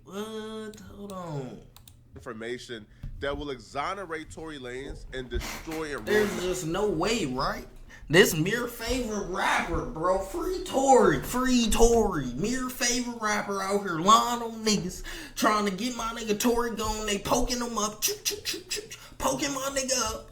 What? Hold on. Information that will exonerate Tory Lanez and destroy and ruin. There's just no way, right? This mere favorite rapper, bro. Free Tory. Mere favorite rapper out here lying on niggas. Trying to get my nigga Tory gone. They poking him up. Poking my nigga up.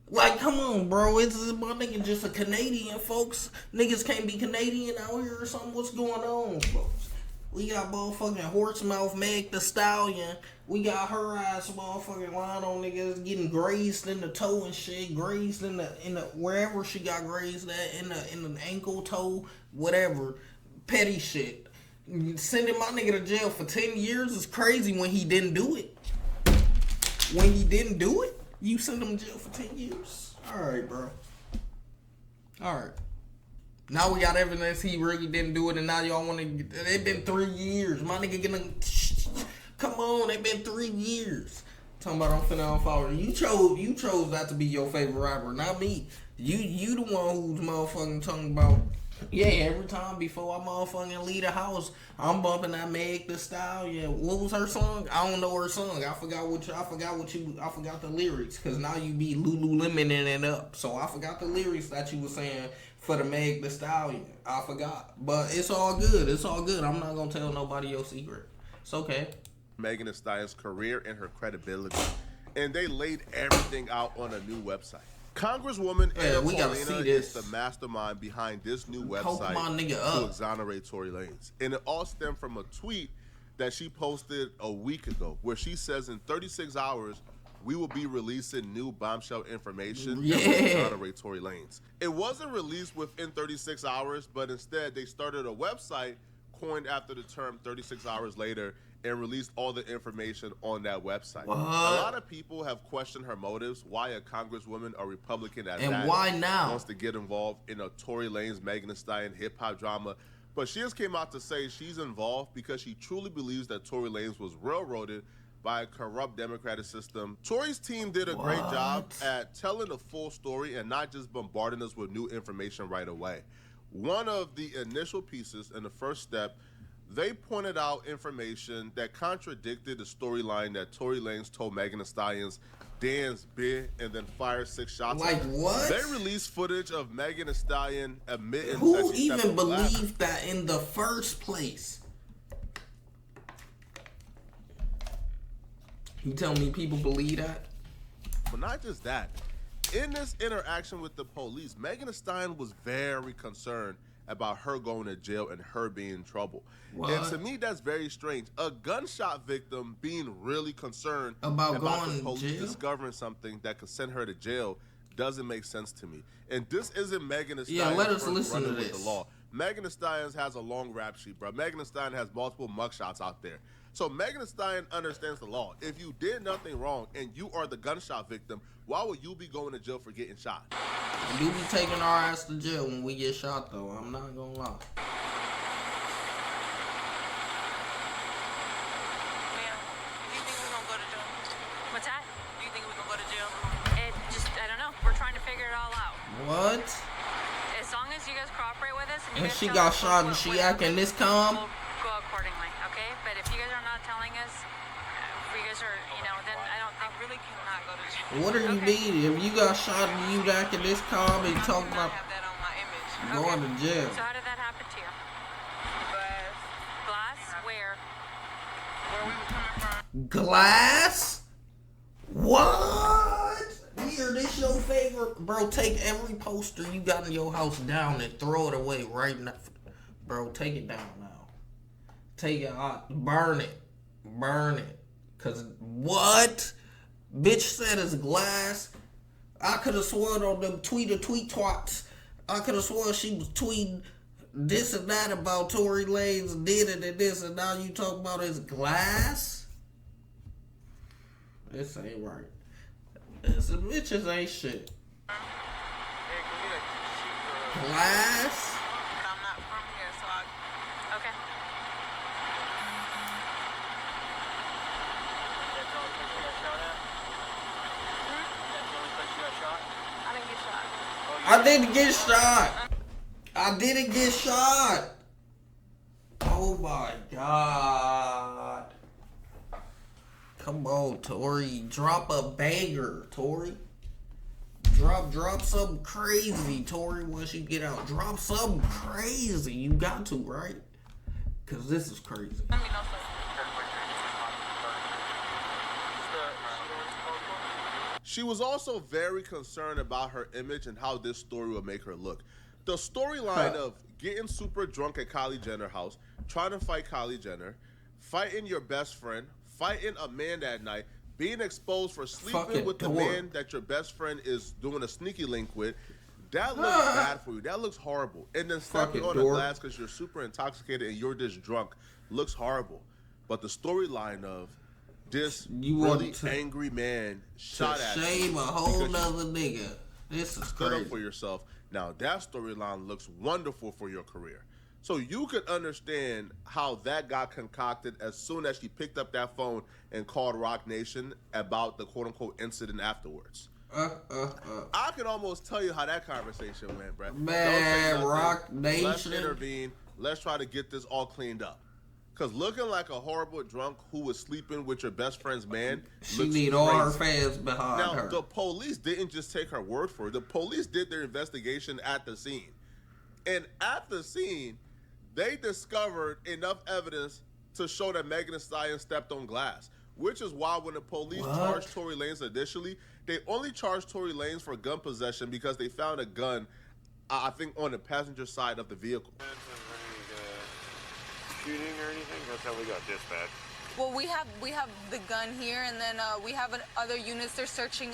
Like, come on, bro. Is my nigga just a Canadian, folks? Niggas can't be Canadian out here or something? What's going on, folks? We got motherfucking horsemouth Meg the Stallion. We got her ass motherfucking lying on niggas, getting grazed in the toe and shit, grazed in the wherever she got grazed at, in the ankle, toe, whatever, petty shit. Sending my nigga to jail for 10 years is crazy when he didn't do it. When he didn't do it, you send him to jail for 10 years. Alright, bro. Alright. Now we got evidence he really didn't do it, and now y'all want to. It been 3 years. My nigga getting. Come on, it been 3 years. Talking about I'm finna unfollow you. You chose that to be your favorite rapper, not me. You the one who's motherfucking talking about. Yeah, every time before I motherfucking leave the house, I'm bumping that Meg the Stallion. What was her song? I don't know her song. I forgot the lyrics, because now you be Lululemoning it up. So I forgot the lyrics that you were saying for the Meg the Stallion. I forgot. But it's all good. I'm not gonna tell nobody your secret. It's okay. Megan Thee Stallion's career and her credibility. And they laid everything out on a new website. Congresswoman Tory Lanez is the mastermind behind this new website to exonerate Tory Lanez. And it all stemmed from a tweet that she posted a week ago, where she says in 36 hours, we will be releasing new bombshell information that will exonerate Tory Lanez. It wasn't released within 36 hours, but instead they started a website coined after the term 36 hours later and released all the information on that website. What? A lot of people have questioned her motives, why a congresswoman, a Republican at that, and why now wants to get involved in a Tory Lanez, Megan Thee Stallion hip-hop drama. But she just came out to say she's involved because she truly believes that Tory Lanez was railroaded by a corrupt democratic system. Tory's team did a great job at telling the full story and not just bombarding us with new information right away. One of the initial pieces and the first step, they pointed out information that contradicted the storyline that Tory Lanez told Megan Thee Stallion's dance bit and then fired 6 shots. Like what? They released footage of Megan Thee Stallion admitting. Who even believed that in the first place? You tell me people believe that? But not just that. In this interaction with the police, Megan Thee Stallion was very concerned about her going to jail and her being in trouble. What? And to me, that's very strange. A gunshot victim being really concerned about the police discovering something that could send her to jail doesn't make sense to me. And this isn't Megan Thee Stallion. Yeah, let us listen to this. The law. Megan Thee Stallion has a long rap sheet, bro. Megan Thee Stallion has multiple mugshots out there. So Megan Thee Stallion understands the law. If you did nothing wrong and you are the gunshot victim, why would you be going to jail for getting shot? You be taking our ass to jail when we get shot, though. I'm not gonna lie. Ma'am, do you think we're gonna go to jail? What's that? Do you think we're gonna go to jail? I don't know. We're trying to figure it all out. What? As long as you guys cooperate with us and And she got shot and she acting this calm? We'll go accordingly, okay? But if you guys are not telling us, if you guys are, then I don't think... I really cannot go to jail. What are you beating? If you got shot and you acting this calm and talking about have that on my image. going to jail. So how did that happen to you? Glass. Glass? Where? Where we were coming from. Glass? What? Here, this your favorite? Bro, take every poster you got in your house down and throw it away right now. Bro, take it down now. Take it out. Burn it. Burn it. Cause what? Bitch said it's glass. I could have sworn on them tweet twats. I could have sworn she was tweeting this and that about Tory Lanez did it and this, and now you talk about it's glass? This ain't right. This bitches ain't shit. Glass? I'm not from here, so I... Okay. I didn't get shot. I didn't get shot. I didn't get shot. Oh, my God. Come on, Tory. Drop a banger, Tory. Drop something crazy, Tory, once you get out. Drop something crazy. You got to, right? Because this is crazy. She was also very concerned about her image and how this story would make her look. The storyline of getting super drunk at Kylie Jenner's house, trying to fight Kylie Jenner, fighting your best friend, fighting a man that night, being exposed for sleeping with the man that your best friend is doing a sneaky link with, that looks bad for you. That looks horrible. And then stepping on the glass because you're super intoxicated and you're just drunk looks horrible. But the storyline of this really angry man shot at you. Shame a whole nother nigga. This is crazy. Stood up for yourself. Now that storyline looks wonderful for your career. So you could understand how that got concocted as soon as she picked up that phone and called Rock Nation about the quote-unquote incident afterwards. I can almost tell you how that conversation went, bro. Man, Rock Nation. Let's intervene. Let's try to get this all cleaned up. Because looking like a horrible drunk who was sleeping with your best friend's man, she need all her fans behind her. Now, the police didn't just take her word for it. The police did their investigation at the scene. And at the scene, they discovered enough evidence to show that Meghan and Stallion stepped on glass, which is why when the police charged Tory Lanez initially, they only charged Tory Lanez for gun possession because they found a gun, I think, on the passenger side of the vehicle. Shooting or anything? That's how we got dispatched. Well, we have the gun here, and then we have other units. They're searching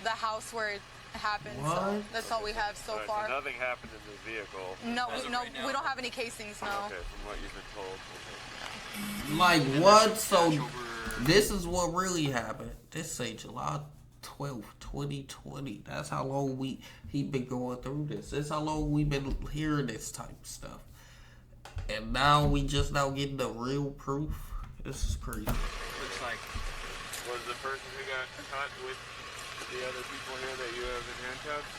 the house where it happened. What? So that's all we have so far. So nothing happened in the vehicle. No, we don't have any casings. No. Okay, from what you've been told. Okay. Like what? So this is what really happened. This say July 12th, 2020. That's how long he been going through this. That's how long we been hearing this type of stuff. And now we just now getting the real proof. This is crazy. Looks like. Was the person who got caught with the other people here that you have in handcuffs?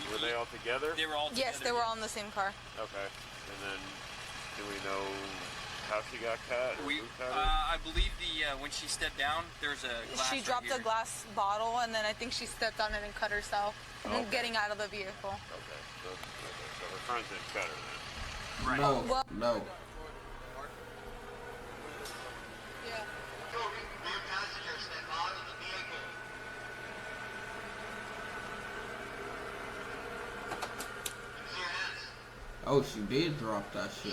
Were they all together? They were all together. Yes, they were all in the same car. Okay. And then, do we know how she got cut? I believe when she stepped down, there's a glass. She dropped a glass bottle, and then I think she stepped on it and cut herself, getting out of the vehicle. Okay. So her friends didn't cut her then. Right. No. Yeah. Oh, she did drop that shit.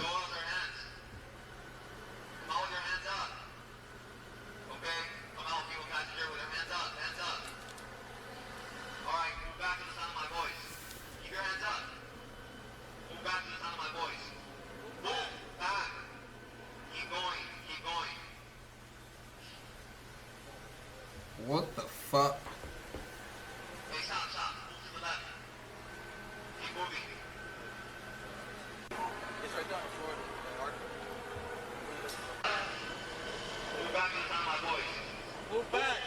What the fuck? Hey, stop. Move to the left. Keep moving. It's right down forward. Move back in time, my boys. Move back.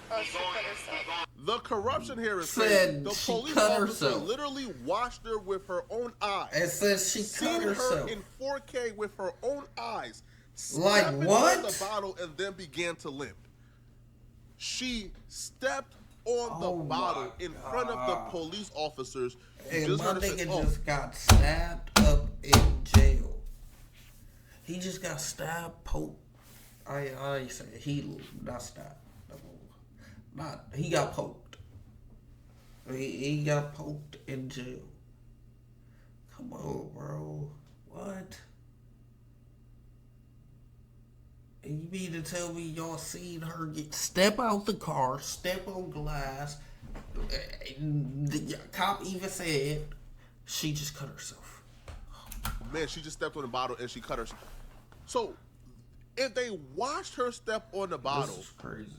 Oh, she cut herself. The corruption here is Said the she police cut officer herself. literally watched her with her own eyes. It says she cut herself. Her in 4K with her own eyes. Like what? On the bottle and then began to limp. She stepped on the bottle in front of the police officers. And my nigga just got stabbed up in jail. He just got stabbed, poked. I ain't saying he not stabbed. He got poked. He got poked in jail. Come on, bro. What? And you mean to tell me y'all seen her step out the car, step on glass? The cop even said she just cut herself. Man, she just stepped on the bottle and she cut herself. So, if they watched her step on the bottle,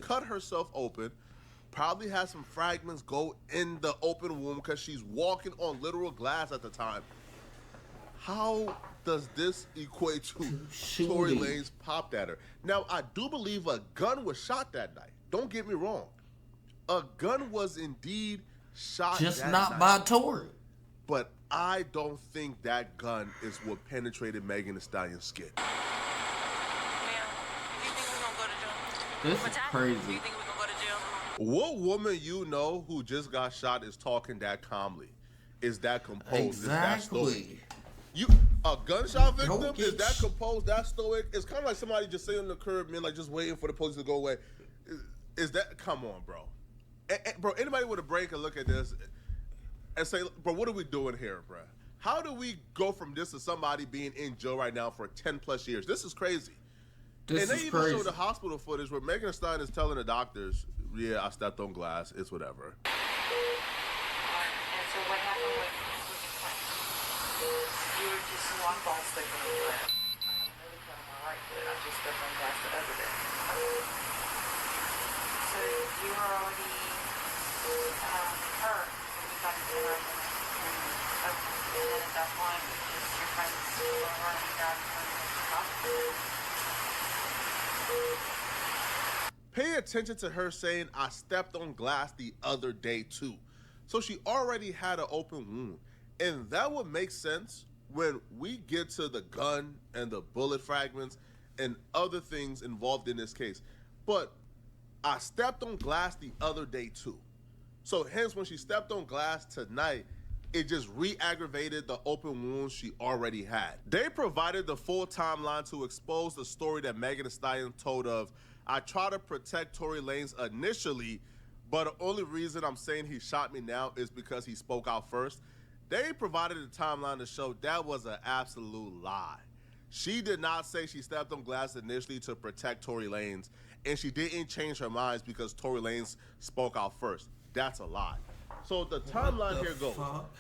cut herself open, probably had some fragments go in the open wound because she's walking on literal glass at the time. How does this equate to Tory Lanez popped at her? Now, I do believe a gun was shot that night. Don't get me wrong. A gun was indeed shot just that not night. by Tory. But I don't think that gun is what penetrated Megan Thee Stallion's skin. Ma'am, do you think we're gonna go to jail? This is crazy. Do you think we're gonna go to jail? What woman you know who just got shot is talking that calmly? Is that composed? Exactly. Is that stoic? A gunshot victim? Is that composed? That stoic? It's kind of like somebody just sitting on the curb, man, like just waiting for the police to go away. Is that? Come on, bro. Bro, anybody with a brain can look at this and say, bro, what are we doing here, bro? How do we go from this to somebody being in jail right now for 10 plus years? This is crazy. And they even show the hospital footage where Megan Thee Stallion is telling the doctors, yeah, I stepped on glass. It's whatever. And so what happened with your plan? You were just one ball sticking in the glass. I haven't really cut on my right foot. I just stepped on glass the other day. So you were already hurt when you got to the emergency. And then at that point, your friends were running down from the hospital. Pay attention to her saying, I stepped on glass the other day too. So she already had an open wound. And that would make sense when we get to the gun and the bullet fragments and other things involved in this case. But I stepped on glass the other day too. So hence when she stepped on glass tonight, it just re-aggravated the open wounds she already had. They provided the full timeline to expose the story that Megan Thee Stallion told of, I tried to protect Tory Lanez initially, but the only reason I'm saying he shot me now is because he spoke out first. They provided a timeline to show that was an absolute lie. She did not say she stepped on glass initially to protect Tory Lanez, and she didn't change her minds because Tory Lanez spoke out first. That's a lie. So the timeline here goes.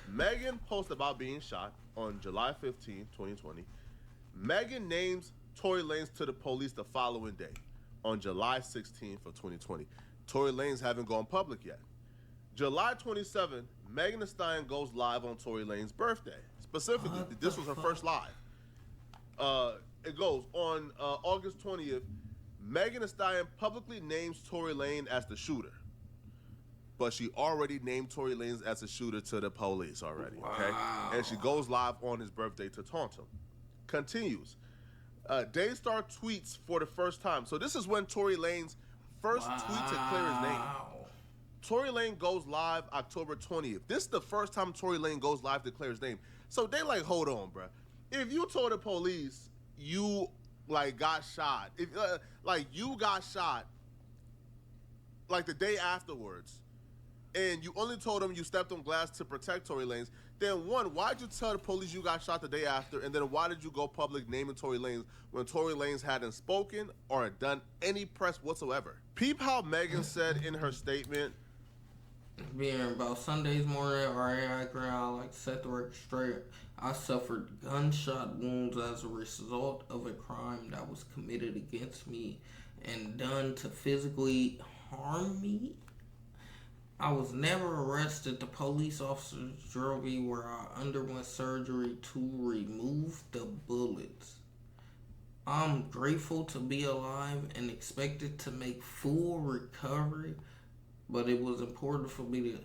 Megan posted about being shot on July 15, 2020. Megan names Tory Lanez to the police the following day, on July 16th of 2020. Tory Lanez haven't gone public yet. July 27th, Megan Thee Stallion goes live on Tory Lanez's birthday. Specifically, this was her first live. It goes on August 20th, Megan Thee Stallion publicly names Tory Lanez as the shooter. But she already named Tory Lanez as a shooter to the police already, okay? And she goes live on his birthday to taunt him. Continues. Daystar tweets for the first time. So this is when Tory Lanez first tweet to clear his name. Tory Lanez goes live October 20th. This is the first time Tory Lanez goes live to clear his name. So they like, hold on, bro. If you told the police you like got shot, if like you got shot like the day afterwards, and you only told them you stepped on glass to protect Tory Lanez, then one, why'd you tell the police you got shot the day after? And then why did you go public naming Tory Lanez when Tory Lanez hadn't spoken or done any press whatsoever? Peep how Megan said in her statement, being about Sunday's morning, I like to set the record straight. I suffered gunshot wounds as a result of a crime that was committed against me and done to physically harm me. I was never arrested. The police officers drove me where I underwent surgery to remove the bullets. I'm grateful to be alive and expected to make full recovery, but it was important for me to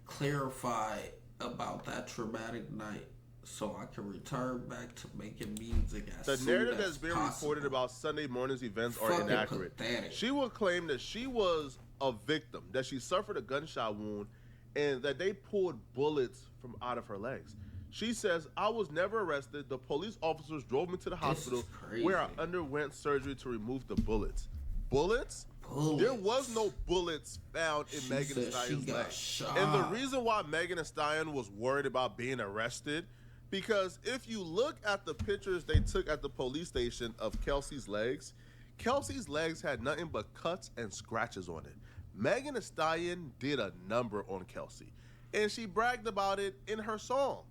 clarify about that traumatic night so I can return back to making music as soon as possible. The narrative that's been reported about Sunday morning's events are inaccurate. Pathetic. She will claim that she was a victim, that she suffered a gunshot wound, and that they pulled bullets from out of her legs. She says, I was never arrested. The police officers drove me to the hospital where I underwent surgery to remove the bullets. Bullets? There was no bullets found in Megan Thee Stallion's legs. And the reason why Megan Thee Stallion was worried about being arrested, because if you look at the pictures they took at the police station of Kelsey's legs had nothing but cuts and scratches on it. Megan Thee Stallion did a number on Kelsey, and she bragged about it in her song.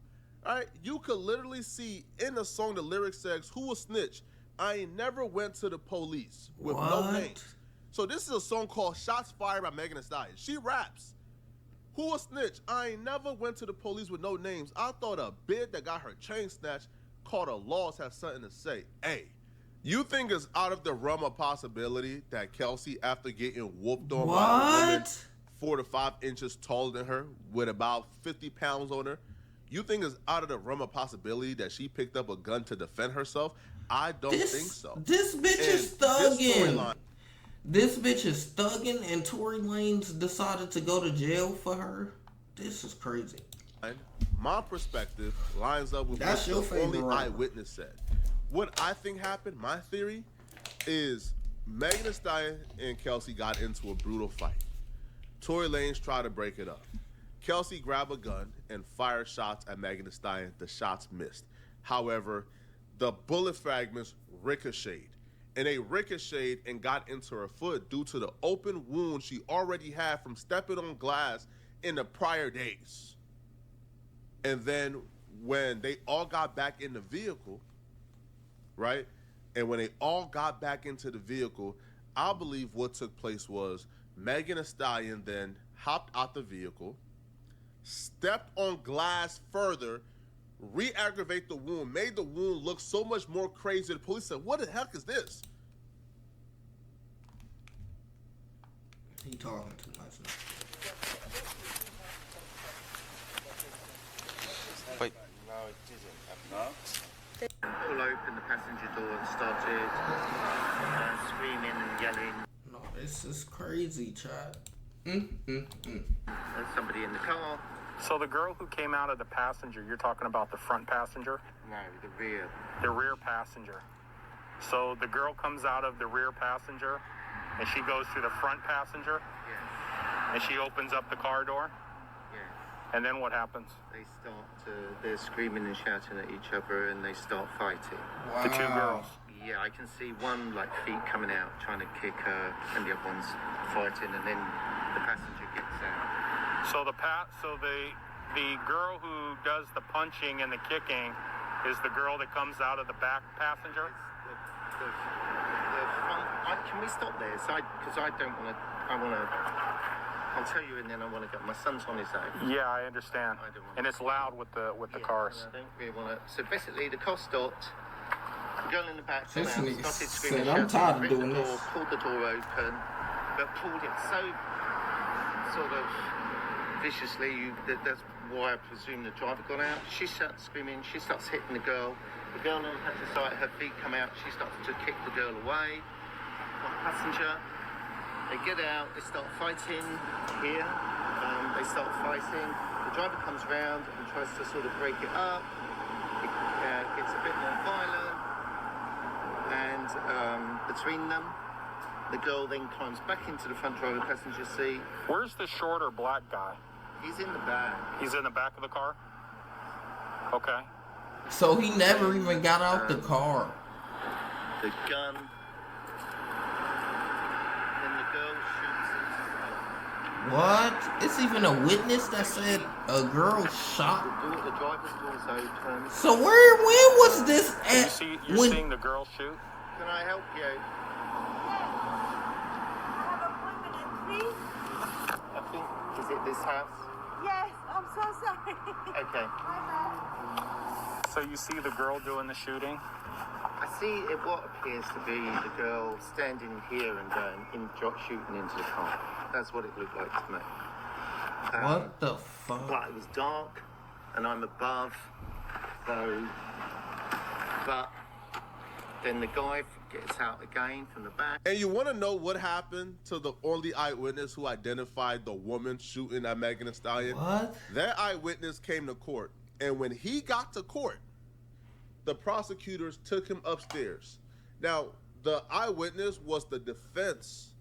All right, you could literally see in the song the lyrics says, "Who will snitch? I ain't never went to the police," with no names. So this is a song called "Shots Fired" by Megan Thee Stallion. She raps, "Who will snitch? I ain't never went to the police with no names. I thought a bid that got her chain snatched called a loss has something to say." Hey. You think it's out of the realm of possibility that Kelsey, after getting whooped on by a woman 4 to 5 inches taller than her with about 50 pounds on her, You think it's out of the realm of possibility that she picked up a gun to defend herself? I don't think so. This bitch is thugging. This bitch is thugging, and Tory Lanez decided to go to jail for her. This is crazy. My perspective lines up with what the only eyewitness said. What I think happened, my theory, is Megan Thee Stallion and Kelsey got into a brutal fight. Tory Lanez tried to break it up. Kelsey grabbed a gun and fired shots at Megan Thee Stallion. The shots missed. However, the bullet fragments ricocheted. And they ricocheted and got into her foot due to the open wound she already had from stepping on glass in the prior days. And then when they all got back in the vehicle, right? And when they all got back into the vehicle, I believe what took place was Megan Thee Stallion then hopped out the vehicle, stepped on glass further, re-aggravate the wound, made the wound look so much more crazy. The police said, what the heck is this? He talking too much now. Wait. No, it didn't. No? Pull open the passenger door and started screaming and yelling. No, this is crazy, Chad. There's somebody in the car. So the girl who came out of the passenger, you're talking about the front passenger? No, the rear. The rear passenger. So the girl comes out of the rear passenger and she goes to the front passenger? Yeah. And she opens up the car door? Yeah. And then what happens? They start they're screaming and shouting at each other and they start fighting. Wow. The two girls? Yeah, I can see one like feet coming out trying to kick her and the other one's fighting and then the passenger gets out. So the girl who does the punching and the kicking is the girl that comes out of the back passenger? The front, can we stop there? Because I don't want to, I'll tell you and then I want to go. My son's on his own. Yeah, I understand. And it's loud with the cars. I don't really want to. So basically the car stopped. The girl in the back came out, started screaming, I'm tired of doing this. Pulled the door open, but pulled it so sort of viciously. That's why I presume the driver got out. She starts screaming. She starts hitting the girl. The girl then had to sight her feet come out. She starts to kick the girl away. One passenger. They get out. They start fighting here. They start fighting. The driver comes round and tries to sort of break it up. It gets a bit more violent. And between them, the girl then climbs back into the front driver passenger seat. Where's the shorter black guy? He's in the back. He's in the back of the car? Okay. So he never even got out the car. The gun. Then the girl shoots into What? It's even a witness that said a girl shot. the driver's door's open. So when was this at? You're seeing the girl shoot? Can I help you? I think, is it this house? Yes, I'm so sorry. Okay. So you see the girl doing the shooting? I see what appears to be the girl standing here and shooting into the car. That's what it looked like to me. What the fuck? But it was dark, and I'm above, so. But then the guy gets out again from the back. And you want to know what happened to the only eyewitness who identified the woman shooting at Megan Thee Stallion? What? That eyewitness came to court, and when he got to court, the prosecutors took him upstairs. Now, the eyewitness was the defense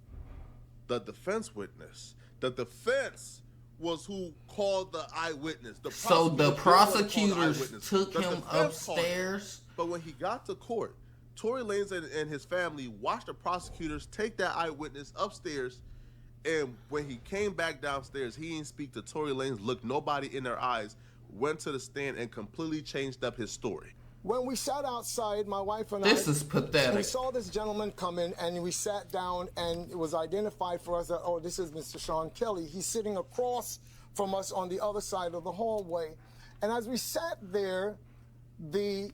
witness. The defense was who called the eyewitness. So the prosecutors took him upstairs? But when he got to court, Tory Lanez and his family watched the prosecutors take that eyewitness upstairs, and when he came back downstairs, he didn't speak to Tory Lanez, looked nobody in their eyes, went to the stand, and completely changed up his story. When we sat outside, my wife and this is pathetic. We saw this gentleman come in, and we sat down, and it was identified for us that, oh, this is Mr. Sean Kelly. He's sitting across from us on the other side of the hallway. And as we sat there, the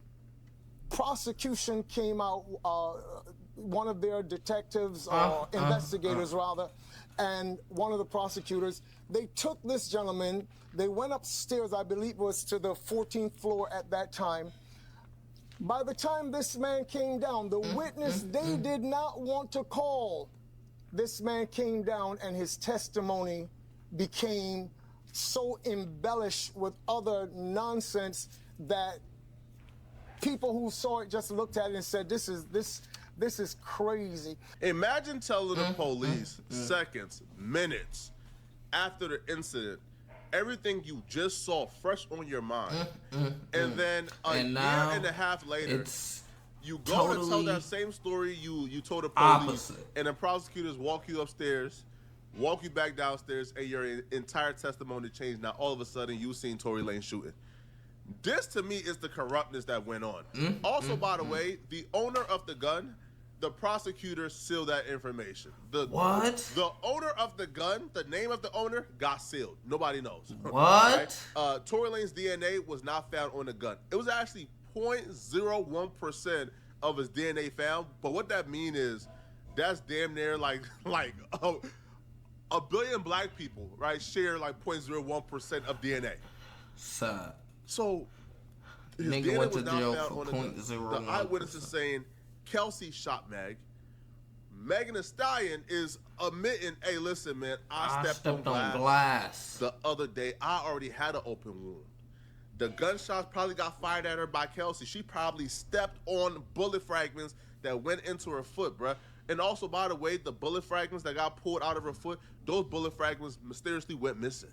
prosecution came out, one of their detectives, investigators rather, and one of the prosecutors They took this gentleman, they went upstairs, I believe it was to the 14th floor at that time. By the time this man came down, the witness they did not want to call, this man came down and his testimony became so embellished with other nonsense that people who saw it just looked at it and said, this is crazy. Imagine telling the police seconds, minutes after the incident, everything you just saw fresh on your mind. And then a year and a half later, you go to tell that same story you told the police, and the prosecutors walk you upstairs, walk you back downstairs, and your entire testimony changed. Now, all of a sudden, you seen Tory Lanez shooting. This, to me, is the corruptness that went on. Also, by the way, the owner of the gun, the prosecutor sealed that information. What? The owner of the gun, the name of the owner, got sealed. Nobody knows. What? Right? Tory Lanez's DNA was not found on the gun. It was actually 0.01% of his DNA found. But what that means is that's damn near like a billion black people, right, share like 0.01% of DNA. Sad. So his nigga DNA went was to not jail found for on the gun. 0.01%. The eyewitnesses saying Kelsey shot Meg. Megan Thee Stallion is admitting, hey, listen, man, I stepped on glass the other day. I already had an open wound. The gunshots probably got fired at her by Kelsey. She probably stepped on bullet fragments that went into her foot, bruh. And also, by the way, the bullet fragments that got pulled out of her foot, those bullet fragments mysteriously went missing.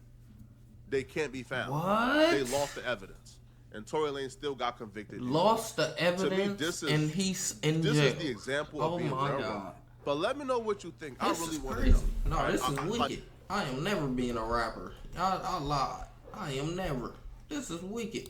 They can't be found. What? They lost the evidence. And Tory Lanez still got convicted. Lost the evidence, and he's in jail. This is the example of being railroaded. God. But let me know what you think. I really want to know. No, this is wicked. I am never being a rapper. I lied. I am never. This is wicked.